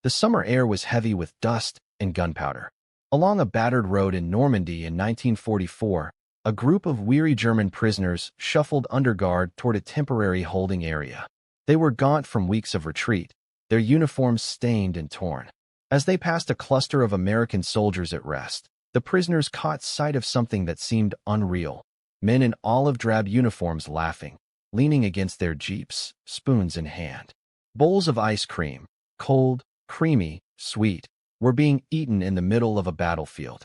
The summer air was heavy with dust and gunpowder. Along a battered road in Normandy in 1944, a group of weary German prisoners shuffled under guard toward a temporary holding area. They were gaunt from weeks of retreat, their uniforms stained and torn. As they passed a cluster of American soldiers at rest, the prisoners caught sight of something that seemed unreal. Men in olive-drab uniforms laughing, leaning against their jeeps, spoons in hand. Bowls of ice cream, cold, creamy, sweet, were being eaten in the middle of a battlefield.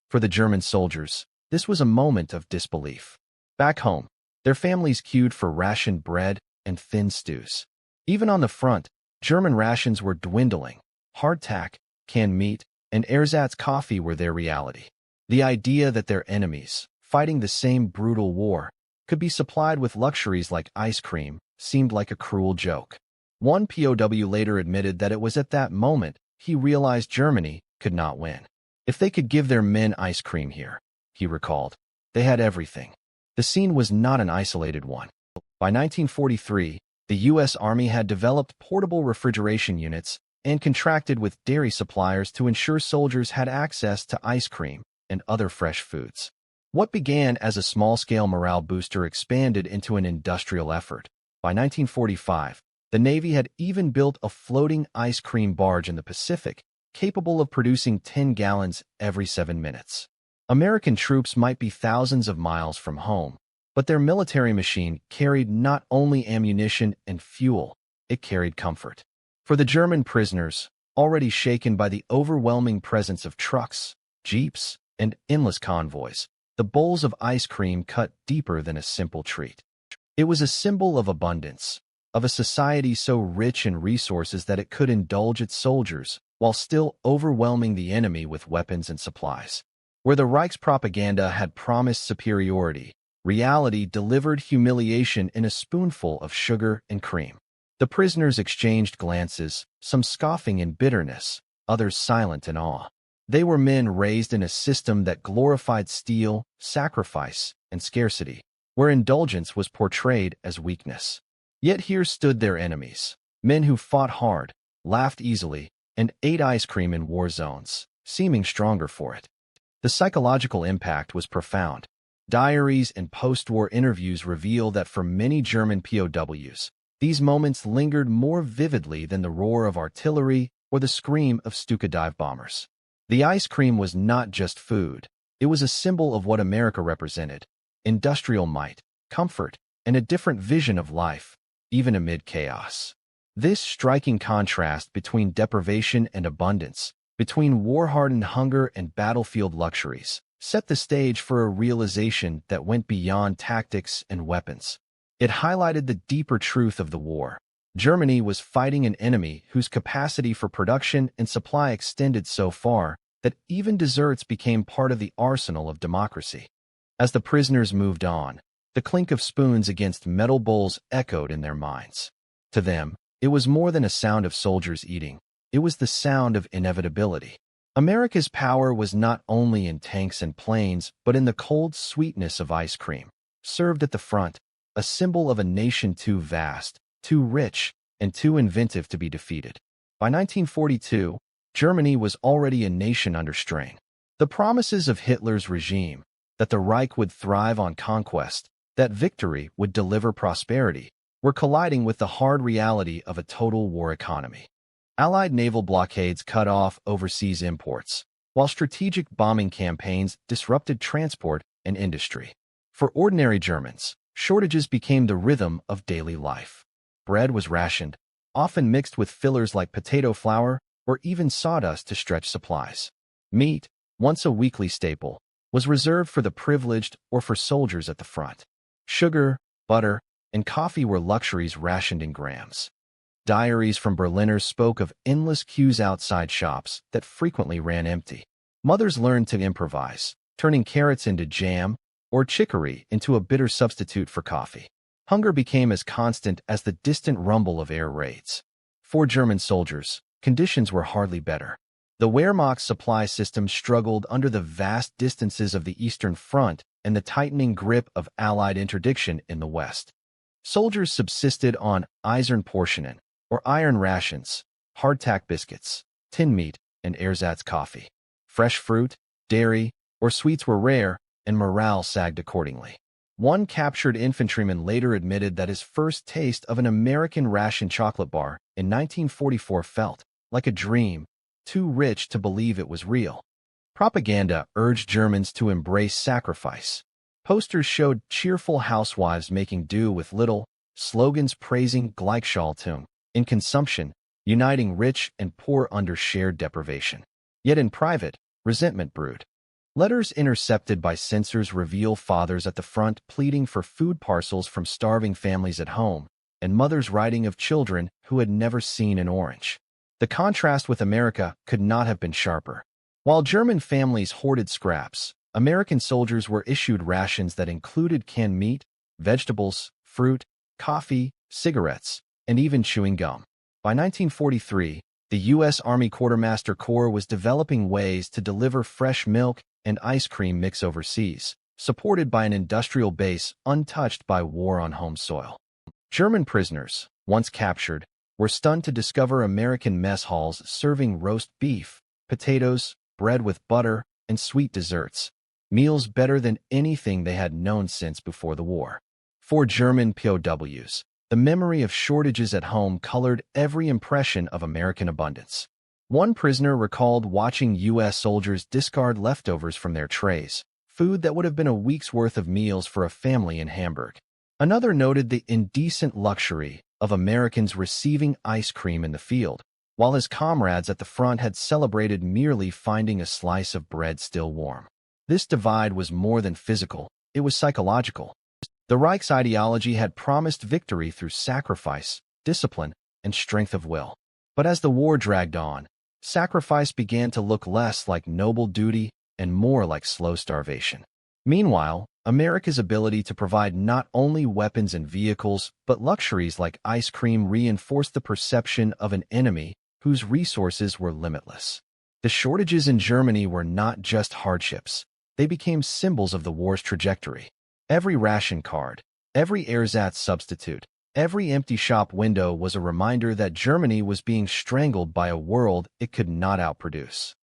For the German soldiers, this was a moment of disbelief. Back home, their families queued for rationed bread and thin stews. Even on the front, German rations were dwindling. Hardtack, canned meat, and ersatz coffee were their reality. The idea that their enemies, fighting the same brutal war, could be supplied with luxuries like ice cream seemed like a cruel joke. One POW later admitted that it was at that moment he realized Germany could not win. If they could give their men ice cream here, he recalled, they had everything. The scene was not an isolated one. By 1943, the U.S. Army had developed portable refrigeration units and contracted with dairy suppliers to ensure soldiers had access to ice cream and other fresh foods. What began as a small-scale morale booster expanded into an industrial effort. By 1945, the Navy had even built a floating ice cream barge in the Pacific, capable of producing 10 gallons every 7 minutes. American troops might be thousands of miles from home, but their military machine carried not only ammunition and fuel, it carried comfort. For the German prisoners, already shaken by the overwhelming presence of trucks, jeeps, and endless convoys, the bowls of ice cream cut deeper than a simple treat. It was a symbol of abundance, of a society so rich in resources that it could indulge its soldiers while still overwhelming the enemy with weapons and supplies. Where the Reich's propaganda had promised superiority, reality delivered humiliation in a spoonful of sugar and cream. The prisoners exchanged glances, some scoffing in bitterness, others silent in awe. They were men raised in a system that glorified steel, sacrifice, and scarcity, where indulgence was portrayed as weakness. Yet here stood their enemies, men who fought hard, laughed easily, and ate ice cream in war zones, seeming stronger for it. The psychological impact was profound. Diaries and post-war interviews reveal that for many German POWs, these moments lingered more vividly than the roar of artillery or the scream of Stuka dive bombers. The ice cream was not just food. It was a symbol of what America represented: industrial might, comfort, and a different vision of life, even amid chaos. This striking contrast between deprivation and abundance, between war-hardened hunger and battlefield luxuries, set the stage for a realization that went beyond tactics and weapons. It highlighted the deeper truth of the war. Germany was fighting an enemy whose capacity for production and supply extended so far that even desserts became part of the arsenal of democracy. As the prisoners moved on, the clink of spoons against metal bowls echoed in their minds. To them, it was more than a sound of soldiers eating. It was the sound of inevitability. America's power was not only in tanks and planes, but in the cold sweetness of ice cream, served at the front, a symbol of a nation too vast, too rich, and too inventive to be defeated. By 1942, Germany was already a nation under strain. The promises of Hitler's regime, that the Reich would thrive on conquest, that victory would deliver prosperity, were colliding with the hard reality of a total war economy. Allied naval blockades cut off overseas imports, while strategic bombing campaigns disrupted transport and industry. For ordinary Germans, shortages became the rhythm of daily life. Bread was rationed, often mixed with fillers like potato flour or even sawdust to stretch supplies. Meat, once a weekly staple, was reserved for the privileged or for soldiers at the front. Sugar, butter, and coffee were luxuries rationed in grams. Diaries from Berliners spoke of endless queues outside shops that frequently ran empty. Mothers learned to improvise, turning carrots into jam or chicory into a bitter substitute for coffee. Hunger became as constant as the distant rumble of air raids. For German soldiers, conditions were hardly better. The Wehrmacht's supply system struggled under the vast distances of the Eastern Front and the tightening grip of Allied interdiction in the West. Soldiers subsisted on Eisenportionen, or iron rations, hardtack biscuits, tin meat, and ersatz coffee. Fresh fruit, dairy, or sweets were rare, and morale sagged accordingly. One captured infantryman later admitted that his first taste of an American ration chocolate bar in 1944 felt like a dream, too rich to believe it was real. Propaganda urged Germans to embrace sacrifice. Posters showed cheerful housewives making do with little, slogans praising Gleichschaltung in consumption, uniting rich and poor under shared deprivation. Yet in private, resentment brewed. Letters intercepted by censors reveal fathers at the front pleading for food parcels from starving families at home, and mothers writing of children who had never seen an orange. The contrast with America could not have been sharper. While German families hoarded scraps, American soldiers were issued rations that included canned meat, vegetables, fruit, coffee, cigarettes, and even chewing gum. By 1943, the U.S. Army Quartermaster Corps was developing ways to deliver fresh milk and ice cream mix overseas, supported by an industrial base untouched by war on home soil. German prisoners, once captured, were stunned to discover American mess halls serving roast beef, potatoes, bread with butter, and sweet desserts, meals better than anything they had known since before the war. For German POWs, the memory of shortages at home colored every impression of American abundance. One prisoner recalled watching U.S. soldiers discard leftovers from their trays, food that would have been a week's worth of meals for a family in Hamburg. Another noted the indecent luxury of Americans receiving ice cream in the field, while his comrades at the front had celebrated merely finding a slice of bread still warm. This divide was more than physical, it was psychological. The Reich's ideology had promised victory through sacrifice, discipline, and strength of will. But as the war dragged on, sacrifice began to look less like noble duty and more like slow starvation. Meanwhile, America's ability to provide not only weapons and vehicles, but luxuries like ice cream reinforced the perception of an enemy whose resources were limitless. The shortages in Germany were not just hardships. They became symbols of the war's trajectory. Every ration card, every ersatz substitute, every empty shop window was a reminder that Germany was being strangled by a world it could not outproduce.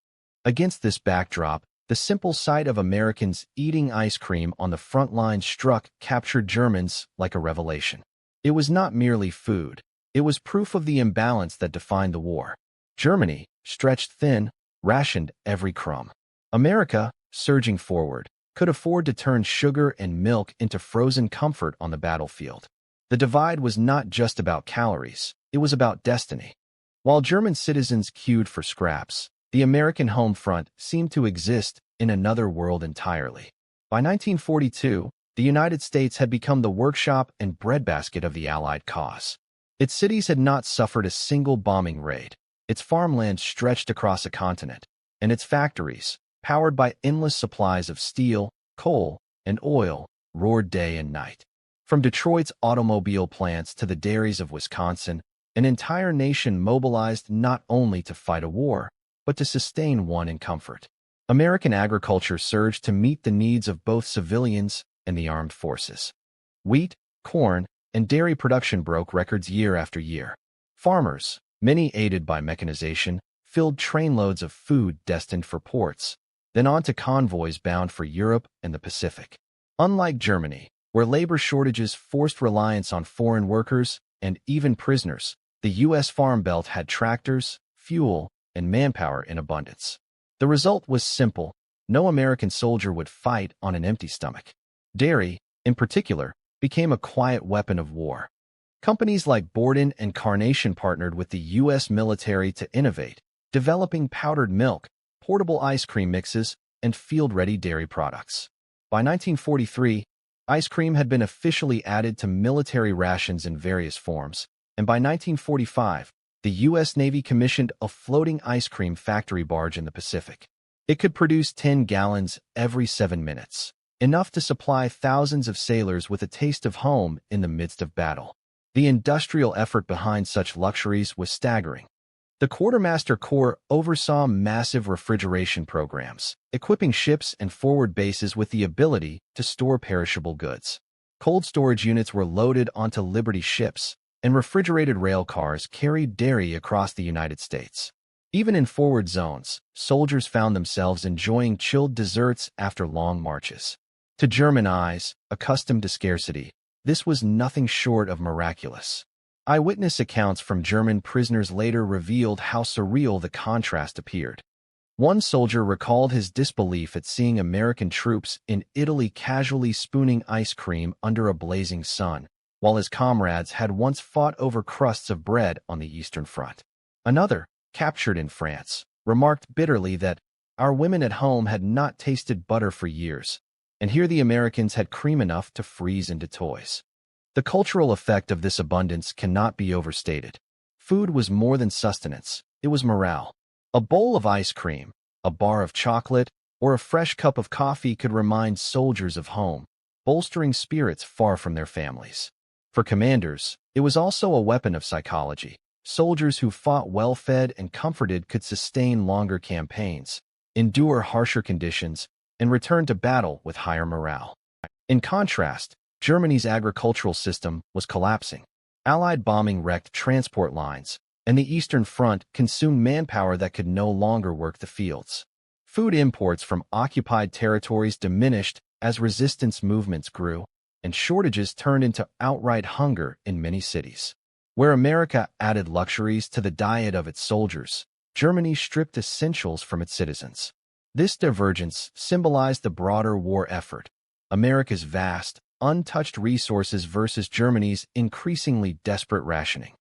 Against this backdrop, the simple sight of Americans eating ice cream on the front lines captured Germans like a revelation. It was not merely food. It was proof of the imbalance that defined the war. Germany, stretched thin, rationed every crumb. America, surging forward, could afford to turn sugar and milk into frozen comfort on the battlefield. The divide was not just about calories, it was about destiny. While German citizens queued for scraps, the American home front seemed to exist in another world entirely. By 1942, the United States had become the workshop and breadbasket of the Allied cause. Its cities had not suffered a single bombing raid. Its farmland stretched across a continent, and its factories, powered by endless supplies of steel, coal, and oil, roared day and night. From Detroit's automobile plants to the dairies of Wisconsin, an entire nation mobilized not only to fight a war, but to sustain one in comfort. American agriculture surged to meet the needs of both civilians and the armed forces. Wheat, corn, and dairy production broke records year after year. Farmers, many aided by mechanization, filled trainloads of food destined for ports, then on to convoys bound for Europe and the Pacific. Unlike Germany, where labor shortages forced reliance on foreign workers and even prisoners, the U.S. Farm Belt had tractors, fuel, and manpower in abundance. The result was simple. No American soldier would fight on an empty stomach. Dairy, in particular, became a quiet weapon of war. Companies like Borden and Carnation partnered with the U.S. military to innovate, developing powdered milk, portable ice cream mixes, and field-ready dairy products. By 1943, ice cream had been officially added to military rations in various forms, and by 1945, the U.S. Navy commissioned a floating ice cream factory barge in the Pacific. It could produce 10 gallons every 7 minutes, enough to supply thousands of sailors with a taste of home in the midst of battle. The industrial effort behind such luxuries was staggering. The Quartermaster Corps oversaw massive refrigeration programs, equipping ships and forward bases with the ability to store perishable goods. Cold storage units were loaded onto Liberty ships, and refrigerated rail cars carried dairy across the United States. Even in forward zones, soldiers found themselves enjoying chilled desserts after long marches. To German eyes, accustomed to scarcity, this was nothing short of miraculous. Eyewitness accounts from German prisoners later revealed how surreal the contrast appeared. One soldier recalled his disbelief at seeing American troops in Italy casually spooning ice cream under a blazing sun, while his comrades had once fought over crusts of bread on the Eastern Front. Another, captured in France, remarked bitterly that our women at home had not tasted butter for years, and here the Americans had cream enough to freeze into toys. The cultural effect of this abundance cannot be overstated. Food was more than sustenance, it was morale. A bowl of ice cream, a bar of chocolate, or a fresh cup of coffee could remind soldiers of home, bolstering spirits far from their families. For commanders, it was also a weapon of psychology. Soldiers who fought well-fed and comforted could sustain longer campaigns, endure harsher conditions, and return to battle with higher morale. In contrast, Germany's agricultural system was collapsing. Allied bombing wrecked transport lines, and the Eastern Front consumed manpower that could no longer work the fields. Food imports from occupied territories diminished as resistance movements grew, and shortages turned into outright hunger in many cities. Where America added luxuries to the diet of its soldiers, Germany stripped essentials from its citizens. This divergence symbolized the broader war effort: America's vast, untouched resources versus Germany's increasingly desperate rationing.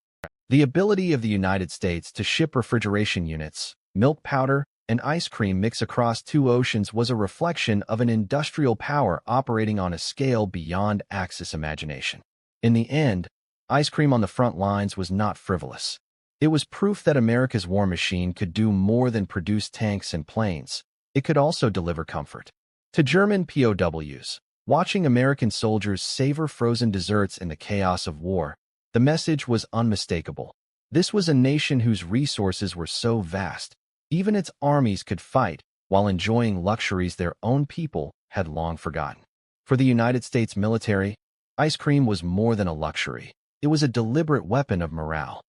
The ability of the United States to ship refrigeration units, milk powder, and ice cream mix across two oceans was a reflection of an industrial power operating on a scale beyond Axis imagination. In the end, ice cream on the front lines was not frivolous. It was proof that America's war machine could do more than produce tanks and planes. It could also deliver comfort. To German POWs, watching American soldiers savor frozen desserts in the chaos of war, the message was unmistakable. This was a nation whose resources were so vast, even its armies could fight while enjoying luxuries their own people had long forgotten. For the United States military, ice cream was more than a luxury. It was a deliberate weapon of morale.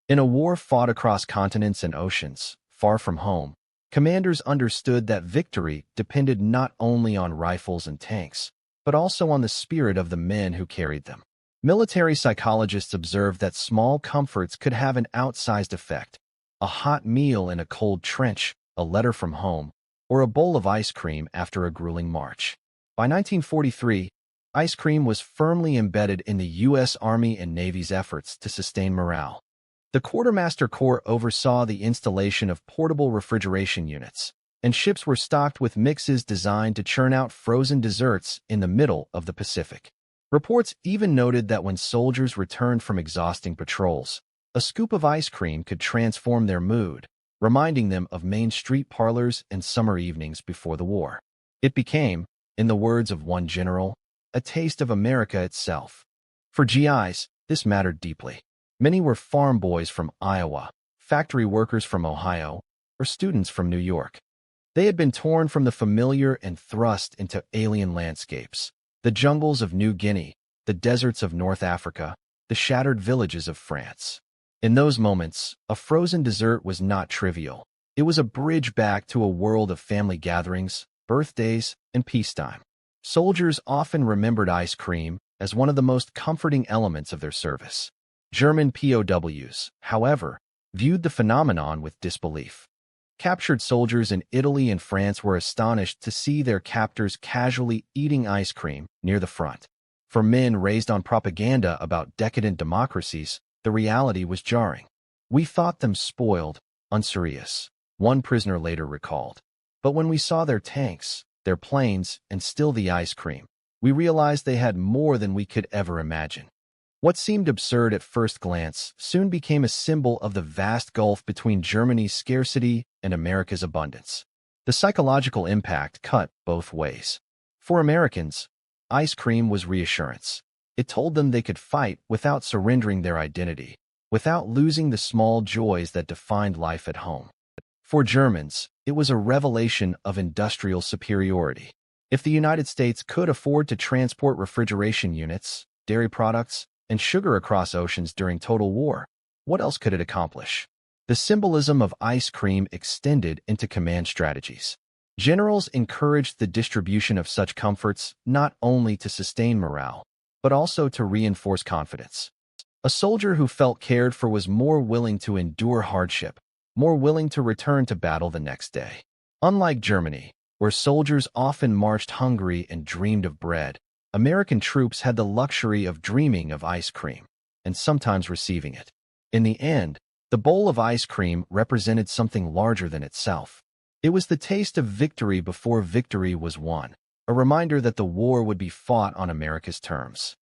In a war fought across continents and oceans, far from home, commanders understood that victory depended not only on rifles and tanks, but also on the spirit of the men who carried them. Military psychologists observed that small comforts could have an outsized effect: a hot meal in a cold trench, a letter from home, or a bowl of ice cream after a grueling march. By 1943, ice cream was firmly embedded in the U.S. Army and Navy's efforts to sustain morale. The Quartermaster Corps oversaw the installation of portable refrigeration units, and ships were stocked with mixes designed to churn out frozen desserts in the middle of the Pacific. Reports even noted that when soldiers returned from exhausting patrols, a scoop of ice cream could transform their mood, reminding them of Main Street parlors and summer evenings before the war. It became, in the words of one general, a taste of America itself. For GIs, this mattered deeply. Many were farm boys from Iowa, factory workers from Ohio, or students from New York. They had been torn from the familiar and thrust into alien landscapes: the jungles of New Guinea, the deserts of North Africa, the shattered villages of France. In those moments, a frozen dessert was not trivial. It was a bridge back to a world of family gatherings, birthdays, and peacetime. Soldiers often remembered ice cream as one of the most comforting elements of their service. German POWs, however, viewed the phenomenon with disbelief. Captured soldiers in Italy and France were astonished to see their captors casually eating ice cream near the front. For men raised on propaganda about decadent democracies, the reality was jarring. "We thought them spoiled, unserious," one prisoner later recalled. "But when we saw their tanks, their planes, and still the ice cream, we realized they had more than we could ever imagine." What seemed absurd at first glance soon became a symbol of the vast gulf between Germany's scarcity and America's abundance. The psychological impact cut both ways. For Americans, ice cream was reassurance. It told them they could fight without surrendering their identity, without losing the small joys that defined life at home. For Germans, it was a revelation of industrial superiority. If the United States could afford to transport refrigeration units, dairy products, and sugar across oceans during total war, what else could it accomplish? The symbolism of ice cream extended into command strategies. Generals encouraged the distribution of such comforts not only to sustain morale, but also to reinforce confidence. A soldier who felt cared for was more willing to endure hardship, more willing to return to battle the next day. Unlike Germany, where soldiers often marched hungry and dreamed of bread, American troops had the luxury of dreaming of ice cream, and sometimes receiving it. In the end, the bowl of ice cream represented something larger than itself. It was the taste of victory before victory was won, a reminder that the war would be fought on America's terms.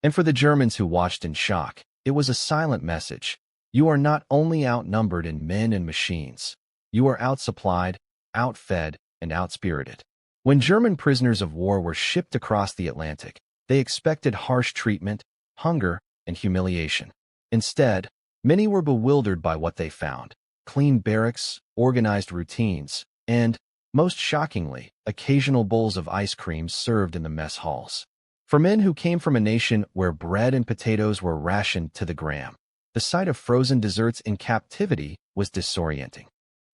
And for the Germans who watched in shock, it was a silent message. You are not only outnumbered in men and machines, you are outsupplied, outfed, and outspirited. When German prisoners of war were shipped across the Atlantic, they expected harsh treatment, hunger, and humiliation. Instead, many were bewildered by what they found: clean barracks, organized routines, and, most shockingly, occasional bowls of ice cream served in the mess halls. For men who came from a nation where bread and potatoes were rationed to the gram, the sight of frozen desserts in captivity was disorienting.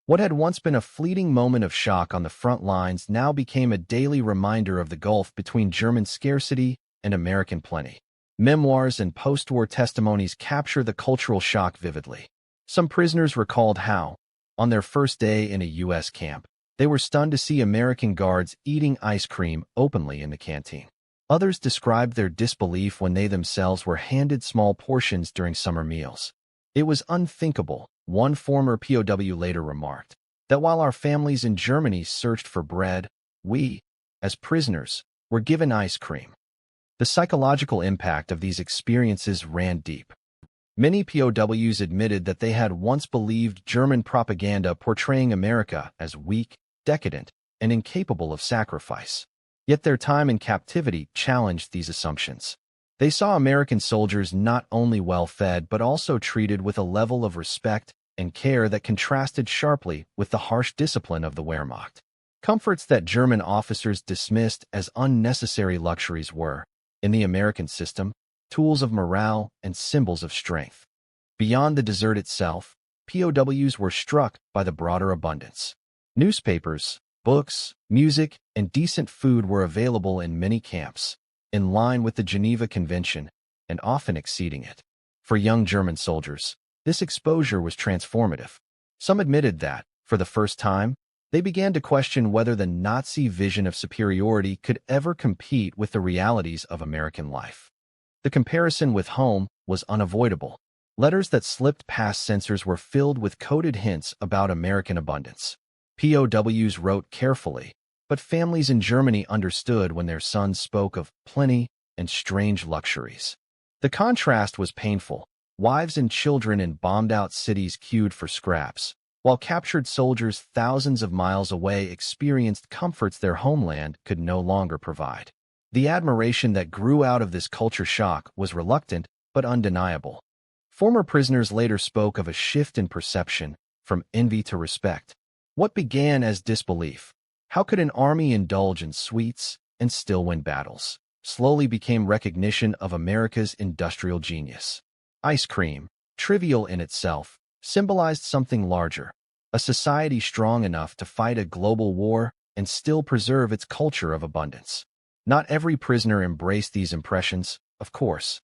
What had once been a fleeting moment of shock on the front lines now became a daily reminder of the gulf between German scarcity and American plenty. Memoirs and post-war testimonies capture the cultural shock vividly. Some prisoners recalled how, on their first day in a U.S. camp, they were stunned to see American guards eating ice cream openly in the canteen. Others described their disbelief when they themselves were handed small portions during summer meals. It was unthinkable, one former POW later remarked, that while our families in Germany searched for bread, we, as prisoners, were given ice cream. The psychological impact of these experiences ran deep. Many POWs admitted that they had once believed German propaganda portraying America as weak, decadent, and incapable of sacrifice. Yet their time in captivity challenged these assumptions. They saw American soldiers not only well-fed but also treated with a level of respect and care that contrasted sharply with the harsh discipline of the Wehrmacht. Comforts that German officers dismissed as unnecessary luxuries were, in the American system, tools of morale and symbols of strength. Beyond the dessert itself, POWs were struck by the broader abundance. Newspapers, books, music, and decent food were available in many camps, in line with the Geneva Convention, and often exceeding it. For young German soldiers, this exposure was transformative. Some admitted that, for the first time, they began to question whether the Nazi vision of superiority could ever compete with the realities of American life. The comparison with home was unavoidable. Letters that slipped past censors were filled with coded hints about American abundance. POWs wrote carefully, but families in Germany understood when their sons spoke of plenty and strange luxuries. The contrast was painful. Wives and children in bombed-out cities queued for scraps, while captured soldiers thousands of miles away experienced comforts their homeland could no longer provide. The admiration that grew out of this culture shock was reluctant but undeniable. Former prisoners later spoke of a shift in perception, from envy to respect. What began as disbelief, how could an army indulge in sweets and still win battles, slowly became recognition of America's industrial genius. Ice cream, trivial in itself, symbolized something larger, a society strong enough to fight a global war and still preserve its culture of abundance. Not every prisoner embraced these impressions, of course.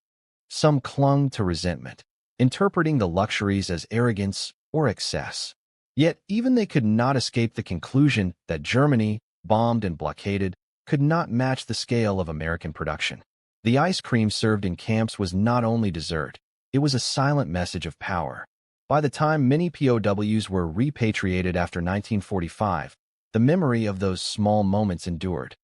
Some clung to resentment, interpreting the luxuries as arrogance or excess. Yet even they could not escape the conclusion that Germany, bombed and blockaded, could not match the scale of American production. The ice cream served in camps was not only dessert, it was a silent message of power. By the time many POWs were repatriated after 1945, the memory of those small moments endured.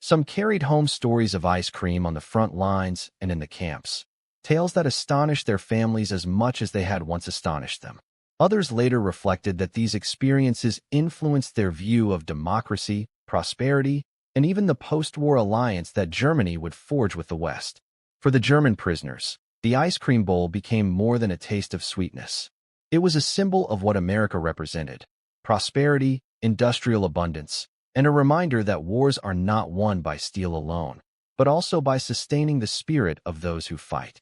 Some carried home stories of ice cream on the front lines and in the camps, tales that astonished their families as much as they had once astonished them. Others later reflected that these experiences influenced their view of democracy, prosperity, and even the post-war alliance that Germany would forge with the West. For the German prisoners, the ice cream bowl became more than a taste of sweetness. It was a symbol of what America represented: prosperity, industrial abundance, and a reminder that wars are not won by steel alone, but also by sustaining the spirit of those who fight.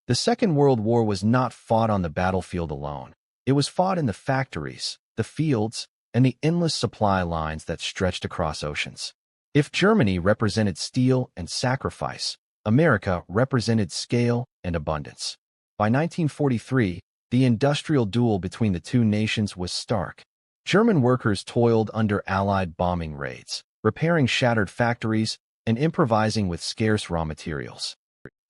The Second World War was not fought on the battlefield alone. It was fought in the factories, the fields, and the endless supply lines that stretched across oceans. If Germany represented steel and sacrifice, America represented scale and abundance. By 1943, the industrial duel between the two nations was stark. German workers toiled under Allied bombing raids, repairing shattered factories and improvising with scarce raw materials.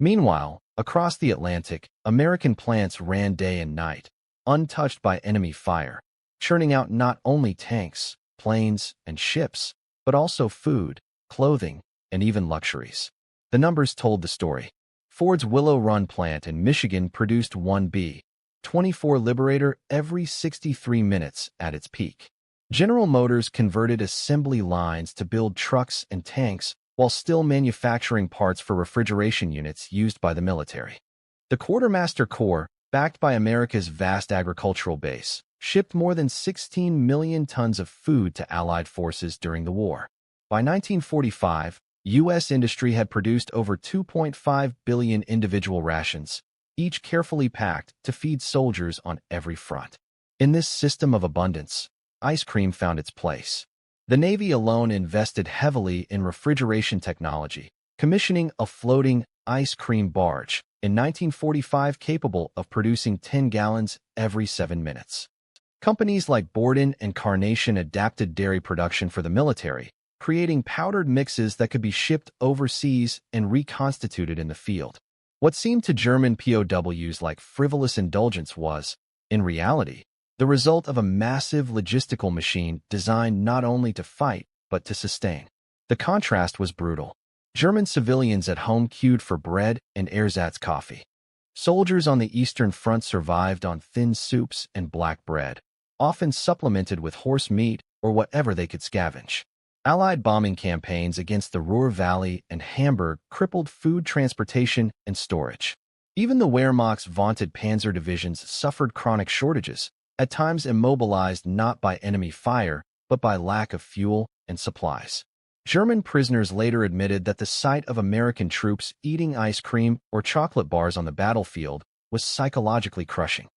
Meanwhile, across the Atlantic, American plants ran day and night, untouched by enemy fire, churning out not only tanks, planes, and ships, but also food, clothing, and even luxuries. The numbers told the story. Ford's Willow Run plant in Michigan produced one B-24 Liberator every 63 minutes at its peak. General Motors converted assembly lines to build trucks and tanks while still manufacturing parts for refrigeration units used by the military. The Quartermaster Corps, backed by America's vast agricultural base, shipped more than 16 million tons of food to Allied forces during the war. By 1945, U.S. industry had produced over 2.5 billion individual rations, each carefully packed to feed soldiers on every front. In this system of abundance, ice cream found its place. The Navy alone invested heavily in refrigeration technology, commissioning a floating ice cream barge in 1945 capable of producing 10 gallons every 7 minutes. Companies like Borden and Carnation adapted dairy production for the military, creating powdered mixes that could be shipped overseas and reconstituted in the field. What seemed to German POWs like frivolous indulgence was, in reality, the result of a massive logistical machine designed not only to fight, but to sustain. The contrast was brutal. German civilians at home queued for bread and ersatz coffee. Soldiers on the Eastern Front survived on thin soups and black bread, often supplemented with horse meat or whatever they could scavenge. Allied bombing campaigns against the Ruhr Valley and Hamburg crippled food transportation and storage. Even the Wehrmacht's vaunted panzer divisions suffered chronic shortages, at times immobilized not by enemy fire, but by lack of fuel and supplies. German prisoners later admitted that the sight of American troops eating ice cream or chocolate bars on the battlefield was psychologically crushing.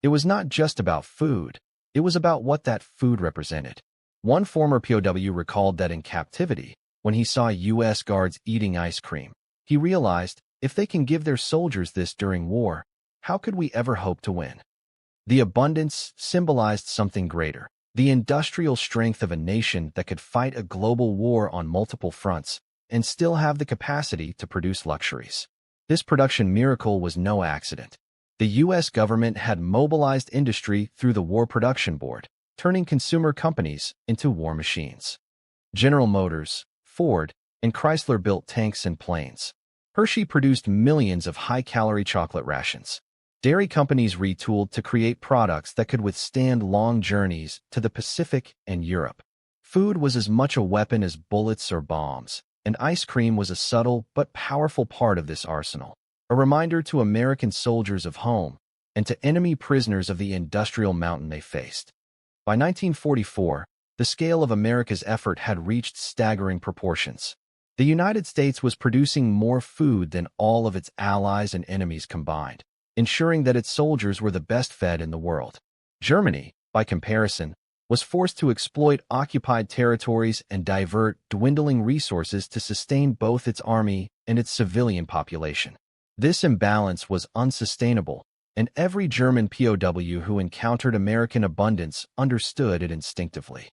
It was not just about food, it was about what that food represented. One former POW recalled that in captivity, when he saw U.S. guards eating ice cream, he realized, if they can give their soldiers this during war, how could we ever hope to win? The abundance symbolized something greater, the industrial strength of a nation that could fight a global war on multiple fronts and still have the capacity to produce luxuries. This production miracle was no accident. The U.S. government had mobilized industry through the War Production Board, turning consumer companies into war machines. General Motors, Ford, and Chrysler built tanks and planes. Hershey produced millions of high-calorie chocolate rations. Dairy companies retooled to create products that could withstand long journeys to the Pacific and Europe. Food was as much a weapon as bullets or bombs, and ice cream was a subtle but powerful part of this arsenal, a reminder to American soldiers of home and to enemy prisoners of the industrial mountain they faced. By 1944, the scale of America's effort had reached staggering proportions. The United States was producing more food than all of its allies and enemies combined, ensuring that its soldiers were the best fed in the world. Germany, by comparison, was forced to exploit occupied territories and divert dwindling resources to sustain both its army and its civilian population. This imbalance was unsustainable, and every German POW who encountered American abundance understood it instinctively.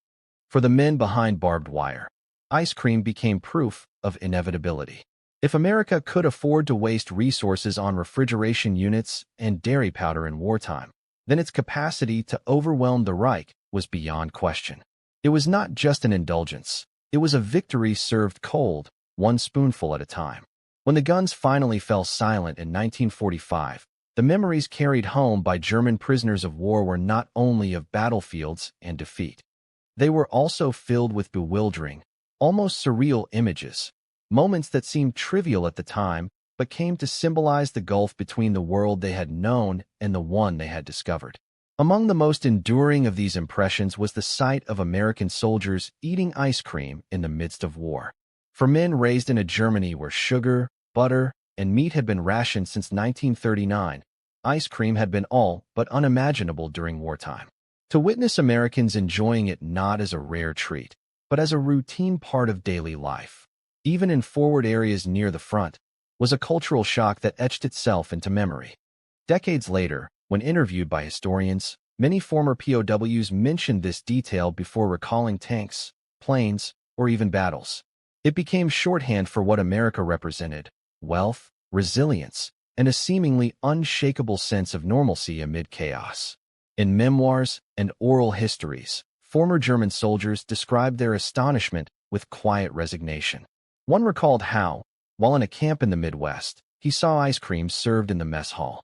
For the men behind barbed wire, ice cream became proof of inevitability. If America could afford to waste resources on refrigeration units and dairy powder in wartime, then its capacity to overwhelm the Reich was beyond question. It was not just an indulgence, it was a victory served cold, one spoonful at a time. When the guns finally fell silent in 1945, the memories carried home by German prisoners of war were not only of battlefields and defeat. They were also filled with bewildering, almost surreal images, moments that seemed trivial at the time but came to symbolize the gulf between the world they had known and the one they had discovered. Among the most enduring of these impressions was the sight of American soldiers eating ice cream in the midst of war. For men raised in a Germany where sugar, butter, and meat had been rationed since 1939, ice cream had been all but unimaginable during wartime. To witness Americans enjoying it not as a rare treat, but as a routine part of daily life, even in forward areas near the front, was a cultural shock that etched itself into memory. Decades later, when interviewed by historians, many former POWs mentioned this detail before recalling tanks, planes, or even battles. It became shorthand for what America represented: wealth, resilience, and a seemingly unshakable sense of normalcy amid chaos. In memoirs and oral histories, former German soldiers described their astonishment with quiet resignation. One recalled how, while in a camp in the Midwest, he saw ice cream served in the mess hall.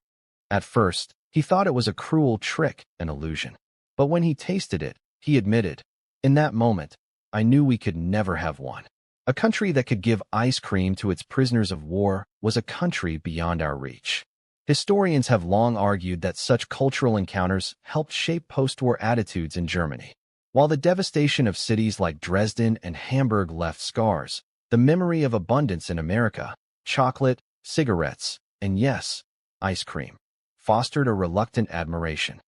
At first, he thought it was a cruel trick, an illusion. But when he tasted it, he admitted, "In that moment, I knew we could never have one." A country that could give ice cream to its prisoners of war was a country beyond our reach. Historians have long argued that such cultural encounters helped shape post-war attitudes in Germany. While the devastation of cities like Dresden and Hamburg left scars, the memory of abundance in America, chocolate, cigarettes, and yes, ice cream, fostered a reluctant admiration.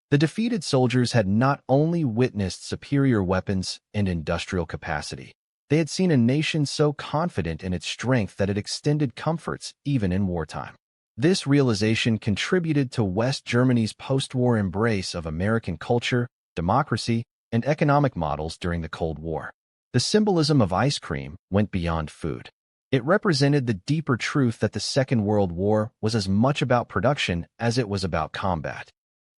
The defeated soldiers had not only witnessed superior weapons and industrial capacity, they had seen a nation so confident in its strength that it extended comforts even in wartime. This realization contributed to West Germany's post-war embrace of American culture, democracy, and economic models during the Cold War. The symbolism of ice cream went beyond food. It represented the deeper truth that the Second World War was as much about production as it was about combat.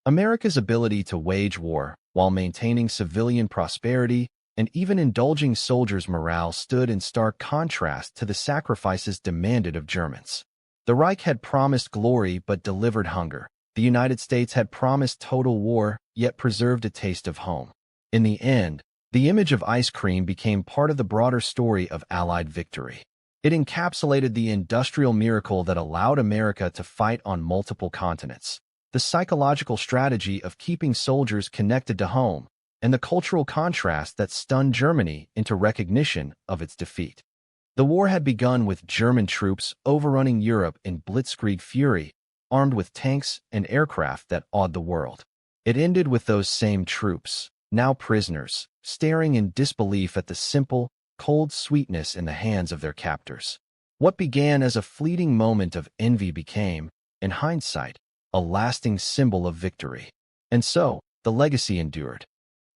America's ability to wage war while maintaining civilian prosperity and even indulging soldiers' morale stood in stark contrast to the sacrifices demanded of Germans. The Reich had promised glory but delivered hunger. The United States had promised total war, yet preserved a taste of home. In the end, the image of ice cream became part of the broader story of Allied victory. It encapsulated the industrial miracle that allowed America to fight on multiple continents, the psychological strategy of keeping soldiers connected to home, and the cultural contrast that stunned Germany into recognition of its defeat. The war had begun with German troops overrunning Europe in blitzkrieg fury, armed with tanks and aircraft that awed the world. It ended with those same troops, now prisoners, staring in disbelief at the simple, cold sweetness in the hands of their captors. What began as a fleeting moment of envy became, in hindsight, a lasting symbol of victory. And so, the legacy endured.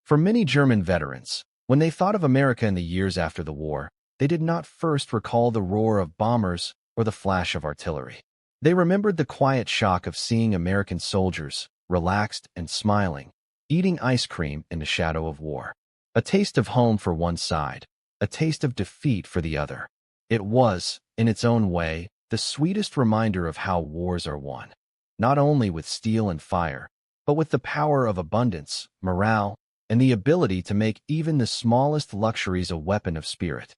For many German veterans, when they thought of America in the years after the war, they did not first recall the roar of bombers or the flash of artillery. They remembered the quiet shock of seeing American soldiers, relaxed and smiling, eating ice cream in the shadow of war. A taste of home for one side, a taste of defeat for the other. It was, in its own way, the sweetest reminder of how wars are won, not only with steel and fire, but with the power of abundance, morale, and the ability to make even the smallest luxuries a weapon of spirit.